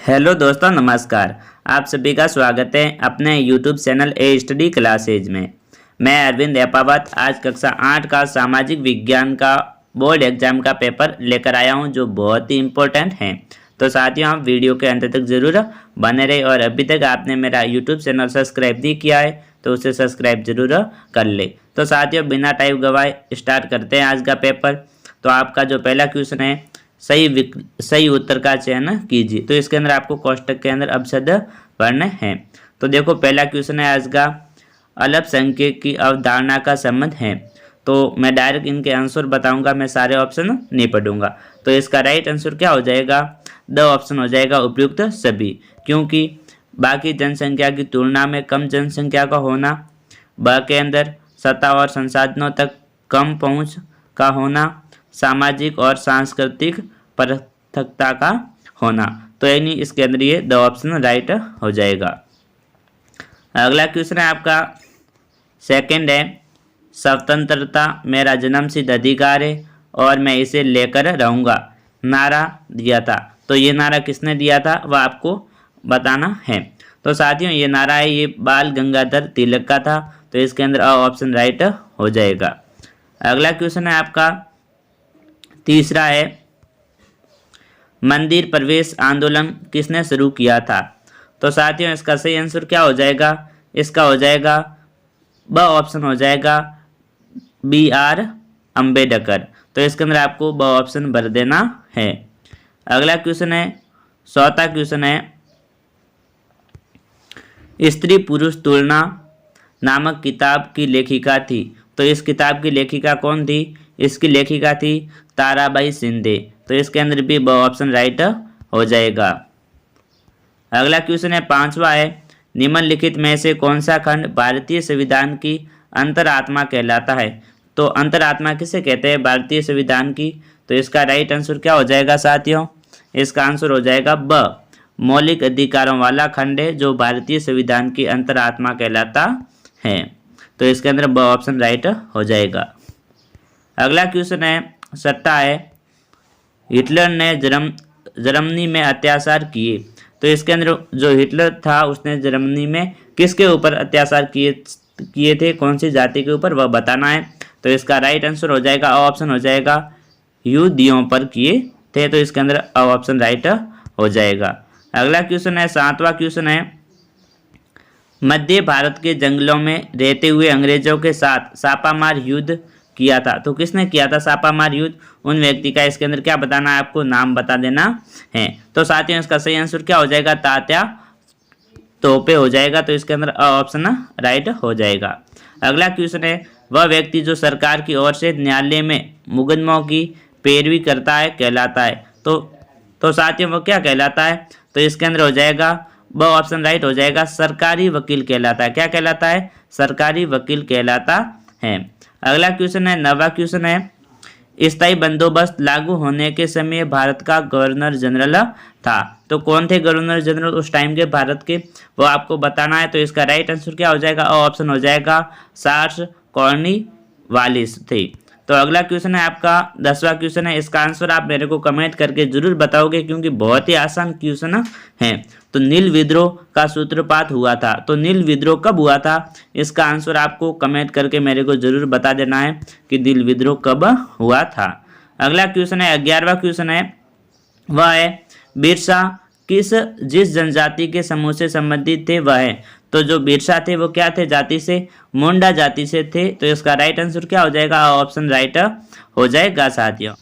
Hello दोस्तों, नमस्कार। आप सभी का स्वागत है अपने यूट्यूब चैनल ए स्टडी क्लासेज में। मैं अरविंद एपावत आज कक्षा 8 का सामाजिक विज्ञान का बोर्ड एग्जाम का पेपर लेकर आया हूं, जो बहुत ही इम्पोर्टेंट है। तो साथियों, आप वीडियो के अंत तक ज़रूर बने रहे और अभी तक आपने मेरा यूट्यूब चैनल सब्सक्राइब नहीं किया है तो उसे सब्सक्राइब जरूर कर ले। तो साथियों, बिना टाइम गवाए स्टार्ट करते हैं आज का पेपर। तो आपका जो पहला क्वेश्चन है, सही उत्तर का चयन कीजिए। तो इसके अंदर आपको कोष्टक के अंदर अपशब्द पढ़ने हैं। तो देखो, पहला क्वेश्चन है आज का, अल्पसंख्यक की अवधारणा का संबंध है। तो मैं डायरेक्ट इनके आंसर बताऊंगा, मैं सारे ऑप्शन नहीं पढ़ूंगा। तो इसका राइट आंसर क्या हो जाएगा? द ऑप्शन हो जाएगा उपयुक्त सभी, क्योंकि बाकी जनसंख्या की तुलना में कम जनसंख्या का होना, ब के अंदर सत्ता और संसाधनों तक कम पहुंच का होना, सामाजिक और सांस्कृतिक पृथकता का होना। तो यानी इसके अंदर ये द ऑप्शन राइट हो जाएगा। अगला क्वेश्चन है आपका सेकंड है, स्वतंत्रता मेरा जन्मसिद्ध अधिकार है और मैं इसे लेकर रहूँगा नारा दिया था। तो ये नारा किसने दिया था वह आपको बताना है। तो साथियों, ये नारा है ये बाल गंगाधर तिलक का था। तो इसके अंदर ऑप्शन राइट हो जाएगा। अगला क्वेश्चन है आपका तीसरा है, मंदिर प्रवेश आंदोलन किसने शुरू किया था? तो साथियों, इसका सही आंसर क्या हो जाएगा? इसका हो जाएगा ब ऑप्शन हो जाएगा BR अम्बेडकर। तो इसके अंदर आपको ब ऑप्शन भर देना है। अगला क्वेश्चन है, चौथा क्वेश्चन है, स्त्री पुरुष तुलना नामक किताब की लेखिका थी। तो इस किताब की लेखिका कौन थी? इसकी लेखिका थी ताराबाई शिंदे। तो इसके अंदर भी ब ऑप्शन राइट हो जाएगा। अगला क्वेश्चन है पांचवा है, निम्नलिखित में से कौन सा खंड भारतीय संविधान की अंतरात्मा कहलाता है? तो अंतरात्मा किसे कहते हैं भारतीय संविधान की? तो इसका राइट आंसर क्या हो जाएगा साथियों? इसका आंसर हो जाएगा ब, मौलिक अधिकारों वाला खंड है जो भारतीय संविधान की अंतरात्मा कहलाता है। तो इसके अंदर ब ऑप्शन राइट हो जाएगा। अगला क्वेश्चन है छठा है, हिटलर ने जर्मनी में अत्याचार किए। तो इसके अंदर जो हिटलर था उसने जर्मनी में किसके ऊपर अत्याचार किए थे, कौन सी जाति के ऊपर, वह बताना है। तो इसका राइट आंसर हो जाएगा ऑप्शन हो जाएगा यहूदियों पर किए थे। तो इसके अंदर ऑप्शन राइट हो जाएगा। अगला क्वेश्चन है सातवां क्वेश्चन है, मध्य भारत के जंगलों में रहते हुए अंग्रेजों के साथ छापामार युद्ध किया था। तो किसने किया था छापामार युद्ध? उन व्यक्ति का इसके अंदर क्या बताना है, आपको नाम बता देना है। तो साथियों, इसका सही आंसर क्या हो जाएगा? तात्या तोपे हो जाएगा। तो इसके अंदर ऑप्शन राइट हो जाएगा। अगला क्वेश्चन है, वह व्यक्ति जो सरकार की ओर से न्यायालय में मुकदमों की पैरवी करता है कहलाता है। तो साथियों, वो क्या कहलाता है? तो इसके अंदर हो जाएगा ब ऑप्शन राइट हो जाएगा, सरकारी वकील कहलाता है। क्या कहलाता है? सरकारी वकील कहलाता है। अगला क्वेश्चन है नवा क्वेश्चन है, स्थायी बंदोबस्त लागू होने के समय भारत का गवर्नर जनरल था। तो कौन थे गवर्नर जनरल उस टाइम के भारत के, वो आपको बताना है। तो इसका राइट आंसर क्या हो जाएगा? ऑप्शन हो जाएगा चार्ल्स कॉर्नवालिस थे। तो अगला क्वेश्चन है आपका 10वां क्वेश्चन है, इसका आंसर आप मेरे को कमेंट करके जरूर बताओगे क्योंकि बहुत ही आसान क्वेश्चन है। तो नील विद्रोह का सूत्रपात हुआ था। तो नील विद्रोह कब हुआ था? इसका आंसर आपको कमेंट करके मेरे को जरूर बता देना है कि नील विद्रोह कब हुआ था। अगला क्वेश्चन है 11वां क्वेश्चन है, वह है बिरसा जिस जनजाति के समूह से संबंधित थे वह है। तो जो बिरसा थे वो क्या थे जाति से? मुंडा जाति से थे। तो इसका राइट आंसर क्या हो जाएगा? ऑप्शन राइट हो जाएगा साथियों।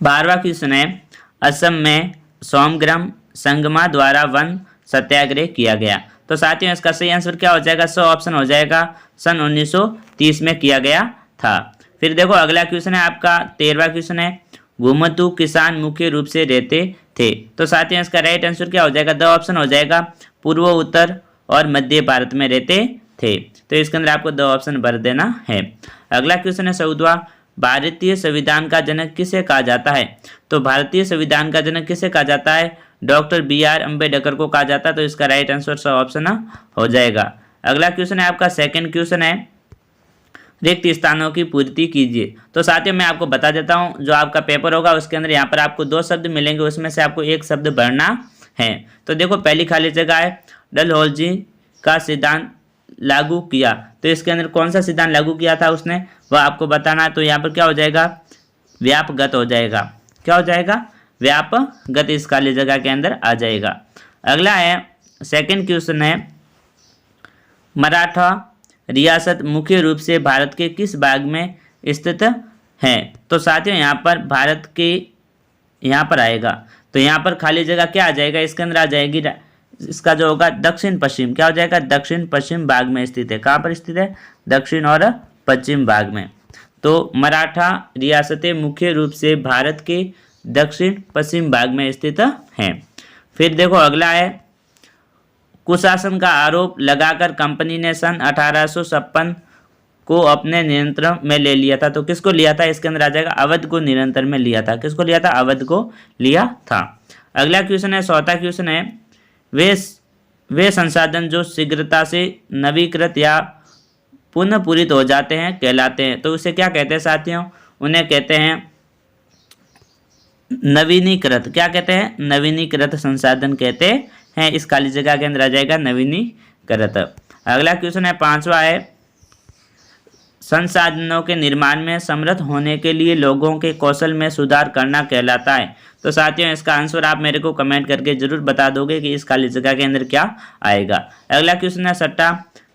12वां क्वेश्चन है, असम में सोमग्राम संगमा द्वारा वन सत्याग्रह किया गया। तो साथियों, इसका सही आंसर क्या हो जाएगा? ऑप्शन हो जाएगा सन 1930 में किया गया था। फिर देखो अगला क्वेश्चन है आपका 13वां क्वेश्चन है, घुमतू किसान मुख्य रूप से रहते थे। तो साथियों, इसका राइट आंसर क्या हो जाएगा? द ऑप्शन हो जाएगा पूर्व उत्तर और मध्य भारत में रहते थे। तो इसके अंदर आपको द ऑप्शन भर देना है। अगला क्वेश्चन है 14वां, भारतीय संविधान का जनक किसे कहा जाता है? तो भारतीय संविधान का जनक किसे कहा जाता है? डॉक्टर BR अम्बेडकर को कहा जाता है। तो इसका राइट आंसर ऑप्शन हो जाएगा। अगला क्वेश्चन है आपका सेकंड क्वेश्चन है, रिक्त स्थानों की पूर्ति कीजिए। तो साथियों मैं आपको बता देता हूँ, जो आपका पेपर होगा उसके अंदर यहाँ पर आपको 2 शब्द मिलेंगे, उसमें से आपको एक शब्द भरना है। तो देखो पहली खाली जगह है डलहौजी का सिद्धांत लागू किया, तो इसके अंदर कौन सा सिद्धांत लागू किया था उसने, वह आपको बताना है। तो यहाँ पर क्या हो जाएगा, व्यापगत हो जाएगा। क्या हो जाएगा, व्यापगत इस खाली जगह के अंदर आ जाएगा। अगला है सेकंड क्वेश्चन है, मराठा रियासत मुख्य रूप से भारत के किस भाग में स्थित है। तो साथियों यहाँ पर भारत के यहाँ पर आएगा, तो यहाँ पर खाली जगह क्या आ जाएगा, इसके अंदर आ जाएगी, इसका जो होगा दक्षिण पश्चिम, क्या हो जाएगा, दक्षिण पश्चिम भाग में स्थित है। कहाँ पर स्थित है, दक्षिण और पश्चिम भाग में। तो मराठा रियासतें मुख्य रूप से भारत के दक्षिण पश्चिम भाग में स्थित हैं। फिर देखो अगला है, कुशासन का आरोप लगाकर कंपनी ने सन 1856 को अपने नियंत्रण में ले लिया था। तो किसको लिया था, इसके अंदर आ जाएगा, अवध को नियंत्रण में लिया था। किसको लिया था, अवध को लिया था। अगला क्वेश्चन है, चौथा क्वेश्चन है, वे संसाधन जो शीघ्रता से नवीकृत या पुनः पूरित हो जाते हैं कहलाते हैं। तो उसे क्या कहते हैं साथियों, उन्हें कहते हैं नवीनीकृत। क्या कहते हैं, नवीनीकृत संसाधन कहते हैं। इस खाली जगह के अंदर आ जाएगा नवीनीकृत। अगला क्वेश्चन है, पांचवा है, संसाधनों के निर्माण में समर्थ होने के लिए लोगों के कौशल में सुधार करना कहलाता है। तो साथियों इसका आंसर आप मेरे को कमेंट करके जरूर बता दोगे कि इस खाली जगह के अंदर क्या आएगा। अगला क्वेश्चन है छठा,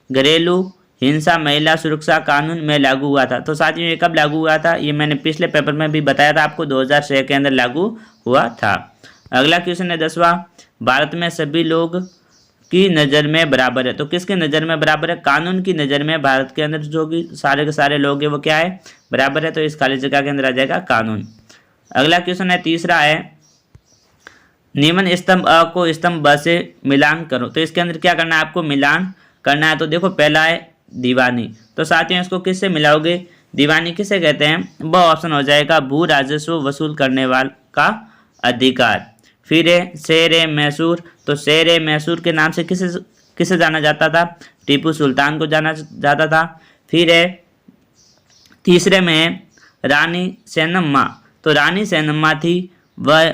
घरेलू हिंसा महिला सुरक्षा कानून में लागू हुआ था। तो साथियों ये कब लागू हुआ था, ये मैंने पिछले पेपर में भी बताया था आपको, 2006 के अंदर लागू हुआ था। अगला क्वेश्चन है 10वां, भारत में सभी लोग की नज़र में बराबर है। तो किसकी नज़र में बराबर है, कानून की नज़र में भारत के अंदर जो भी सारे के सारे लोग हैं वो क्या है, बराबर है। तो इस खाली जगह के अंदर आ जाएगा कानून। अगला क्वेश्चन है तीसरा है, निम्न स्तंभ अ को स्तंभ ब से मिलान करो। तो इसके अंदर क्या करना है, आपको मिलान करना है। तो देखो पहला है दीवानी। तो साथियों इसको किससे मिलाओगे, दीवानी किसे कहते हैं, ब ऑप्शन हो जाएगा, भू राजस्व वसूल करने वाला का अधिकार। फिर है शेर मैसूर। तो शेर मैसूर के नाम से किसे जाना जाता था, टीपू सुल्तान को जाना जाता था। फिर है तीसरे में है रानी चेन्नम्मा। तो रानी चेन्नम्मा थी, वह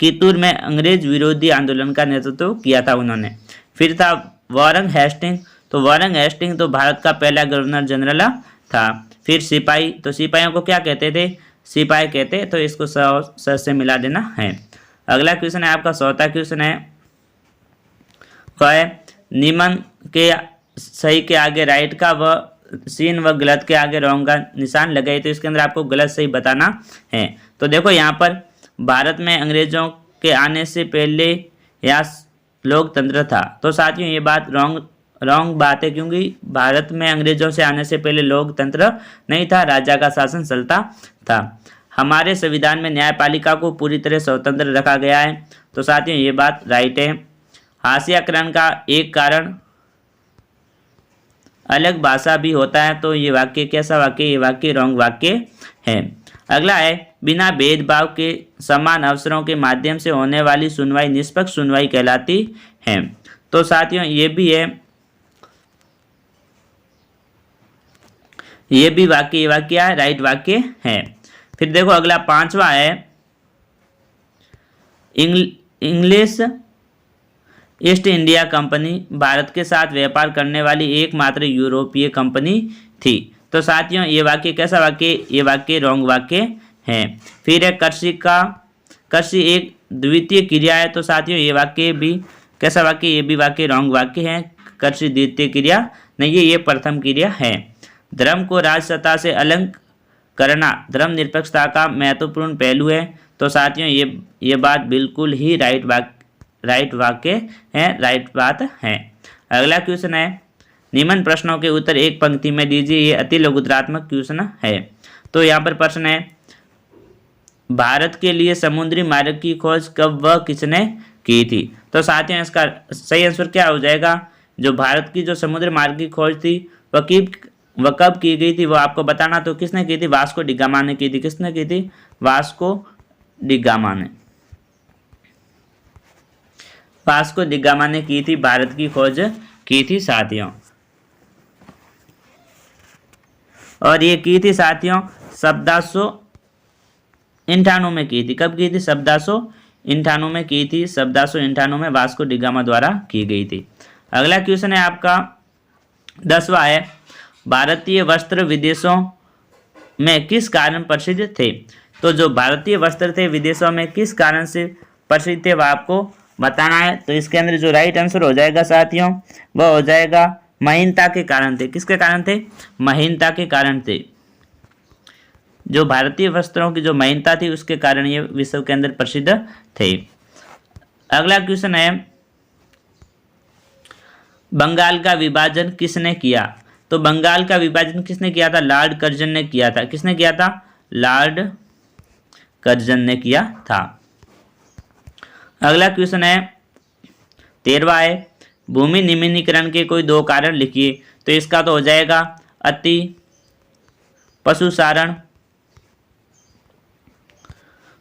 कित्तूर में अंग्रेज विरोधी आंदोलन का नेतृत्व किया था उन्होंने। फिर था वारंग हेस्टिंग। तो वारंग हेस्टिंग तो भारत का पहला गवर्नर जनरल था। फिर सिपाही, तो सिपाहियों को क्या कहते थे, सिपाही कहते। तो इसको स से मिला देना है। अगला क्वेश्चन है आपका चौथा क्वेश्चन है, वह है निम्न के सही के आगे राइट का व सीन व गलत के आगे रॉन्ग का निशान लगाए। तो इसके अंदर आपको गलत सही बताना है। तो देखो यहाँ पर भारत में अंग्रेजों के आने से पहले यहाँ लोकतंत्र था। तो साथियों ये बात रॉन्ग बात है, क्योंकि भारत में अंग्रेजों से आने से पहले लोकतंत्र नहीं था, राजा का शासन चलता था। हमारे संविधान में न्यायपालिका को पूरी तरह स्वतंत्र रखा गया है। तो साथियों ये बात राइट है। हाशियाकरण का एक कारण अलग भाषा भी होता है। तो ये वाक्य कैसा वाक्य, ये वाक्य रॉन्ग वाक्य है। अगला है, बिना भेदभाव के समान अवसरों के माध्यम से होने वाली सुनवाई निष्पक्ष सुनवाई कहलाती है। तो साथियों ये भी है, ये भी वाक्य, ये वाक्य है राइट वाक्य है। फिर देखो अगला पांचवा है, English east India company Bharat के साथ व्यापार करने वाली एकमात्र यूरोपीय कंपनी थी। तो साथियों ये वाक्य कैसा वाक्य, ये वाक्य रॉन्ग वाक्य है। फिर है कृषि एक द्वितीय क्रिया है। तो साथियों ये वाक्य भी कैसा वाक्य, ये भी वाक्य रॉन्ग वाक्य है। कृषि द्वितीय क्रिया नहीं है, ये प्रथम क्रिया है। धर्म को राजसत्ता से अलग करना धर्मनिरपेक्षता का महत्वपूर्ण पहलू है। तो साथियों ये बात बिल्कुल ही राइट वाक्य है, राइट बात है। अगला क्वेश्चन है, निम्न प्रश्नों के उत्तर एक पंक्ति में दीजिए। ये अति लघुत्रात्मक क्वेश्चन है। तो यहाँ पर प्रश्न है, भारत के लिए समुद्री मार्ग की खोज कब व किसने की थी। तो साथियों इसका सही आंसर क्या हो जाएगा, जो भारत की जो समुद्री मार्ग की खोज थी वह कब की गई थी, वो आपको बताना। तो किसने की थी, वास्को डी गामा ने की थी। किसने की थी, वास्को डी गामा ने। वास्को डी गामा ने की थी, भारत की खोज की थी साथियों। और ये की थी साथियों 1798 में की थी। कब की थी? 1798 में की थी। 1798 में वास्को डी गामा द्वारा की गई थी। अगला क्वेश्चन है आपका 10वां है, भारतीय वस्त्र विदेशों में किस कारण प्रसिद्ध थे? तो जो भारतीय वस्त्र थे विदेशों में किस कारण से प्रसिद्ध थे वह आपको बताना है। तो इसके अंदर जो राइट आंसर हो जाएगा साथियों वह हो जाएगा महीनता के कारण थे। किसके कारण थे? महीनता के कारण थे। जो भारतीय वस्त्रों की जो महीनता थी उसके कारण ये विश्व के अंदर प्रसिद्ध थे। अगला क्वेश्चन है, बंगाल का विभाजन किसने किया? तो बंगाल का विभाजन किसने किया था? लॉर्ड कर्जन ने किया था। किसने किया था? लॉर्ड कर्जन ने किया था। अगला क्वेश्चन है 13वां है, भूमि निम्नीकरण के कोई दो कारण लिखिए। तो इसका तो हो जाएगा अति पशुचारण,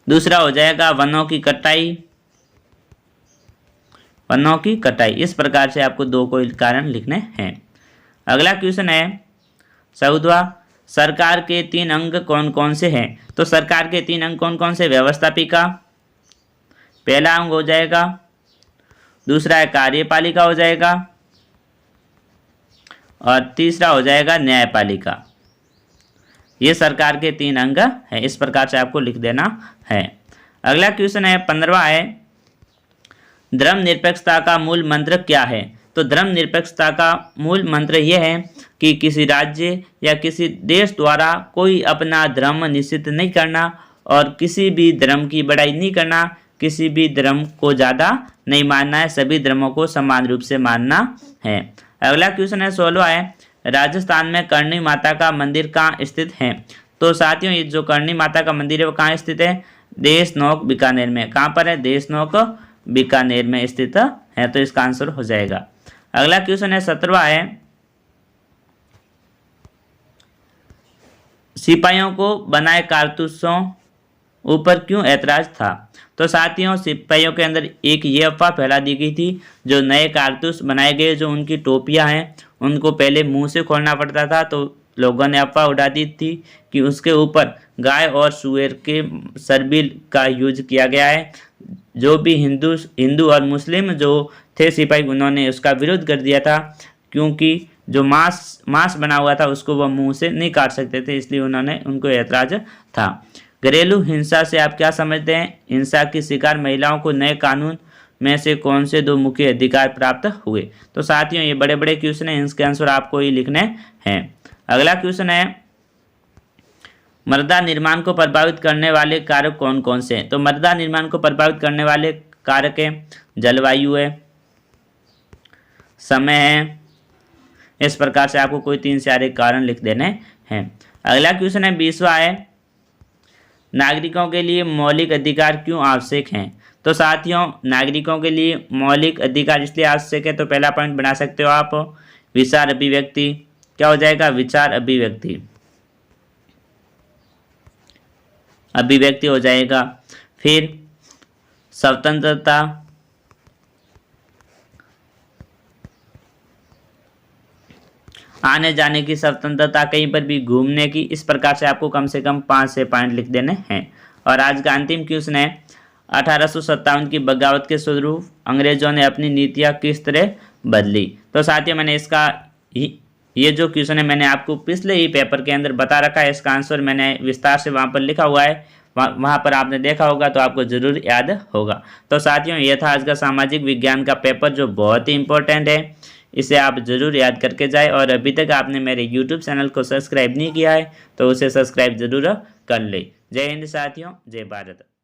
दूसरा हो जाएगा वनों की कटाई, वनों की कटाई। इस प्रकार से आपको दो कोई कारण लिखने हैं। अगला क्वेश्चन है 14वां, सरकार के 3 अंग कौन कौन से हैं? तो सरकार के 3 अंग कौन कौन से? व्यवस्थापिका पहला अंग हो जाएगा, दूसरा है कार्यपालिका हो जाएगा, और तीसरा हो जाएगा न्यायपालिका। ये सरकार के 3 अंग हैं। इस प्रकार से आपको लिख देना है। अगला क्वेश्चन है 15वां है, धर्मनिरपेक्षता का मूल मंत्र क्या है? तो धर्मनिरपेक्षता का मूल मंत्र यह है कि किसी राज्य या किसी देश द्वारा कोई अपना धर्म निश्चित नहीं करना और किसी भी धर्म की बड़ाई नहीं करना, किसी भी धर्म को ज़्यादा नहीं मानना है, सभी धर्मों को समान रूप से मानना है। अगला क्वेश्चन है 16वां है, राजस्थान में करणी माता का मंदिर कहाँ स्थित है? तो साथियों ये जो करणी माता का मंदिर है वो कहाँ स्थित है? देशनोक बीकानेर में। कहाँ पर है? देशनोक बीकानेर में स्थित है। तो इसका आंसर हो जाएगा। अगला क्वेश्चन है 17वां है, सिपाहियों को बनाए कारतूसों ऊपर क्यों ऐतराज था? तो साथियों सिपाहियों के अंदर एक ये अफवाह फैला दी गई थी, जो नए कारतूस बनाए गए जो उनकी टोपियां हैं उनको पहले मुंह से खोलना पड़ता था, तो लोगों ने अफवाह उड़ा दी थी कि उसके ऊपर गाय और सुअर के सरबिल का यूज किया गया है। जो भी हिंदू और मुस्लिम जो थे सिपाही उन्होंने उसका विरोध कर दिया था, क्योंकि जो मांस बना हुआ था उसको वह मुंह से नहीं काट सकते थे, इसलिए उन्होंने उनको ऐतराज था। घरेलू हिंसा से आप क्या समझते हैं? हिंसा की शिकार महिलाओं को नए कानून में से कौन से 2 मुख्य अधिकार प्राप्त हुए? तो साथियों ये बड़े बड़े क्वेश्चन हैं, इसके आंसर आपको ही लिखने हैं। अगला क्वेश्चन है, मृदा निर्माण को प्रभावित करने वाले कारक कौन कौन से हैं? तो मृदा निर्माण को प्रभावित करने वाले कारक है जलवायु है, समय है। इस प्रकार से आपको कोई 3 से 4 कारण लिख देने हैं। अगला क्वेश्चन है 20वां है, नागरिकों के लिए मौलिक अधिकार क्यों आवश्यक हैं? तो साथियों नागरिकों के लिए मौलिक अधिकार इसलिए आवश्यक है, तो पहला पॉइंट बना सकते हो आप विचार अभिव्यक्ति। क्या हो जाएगा? विचार अभिव्यक्ति, अभिव्यक्ति हो जाएगा। फिर स्वतंत्रता, आने जाने की स्वतंत्रता, कहीं पर भी घूमने की। इस प्रकार से आपको कम से कम 5 से पॉइंट लिख देने हैं। और आज का अंतिम क्वेश्चन है 1857 की बगावत के स्वरूप अंग्रेजों ने अपनी नीतियाँ किस तरह बदली? तो साथियों मैंने इसका ये जो क्वेश्चन है मैंने आपको पिछले ही पेपर के अंदर बता रखा है। इसका आंसर मैंने विस्तार से वहाँ पर लिखा हुआ है, वहाँ पर आपने देखा होगा तो आपको जरूर याद होगा। तो साथियों ये था आज का सामाजिक विज्ञान का पेपर जो बहुत ही इंपॉर्टेंट है, इसे आप जरूर याद करके जाए। और अभी तक आपने मेरे YouTube चैनल को सब्सक्राइब नहीं किया है तो उसे सब्सक्राइब जरूर कर ले। जय हिंद साथियों, जय भारत।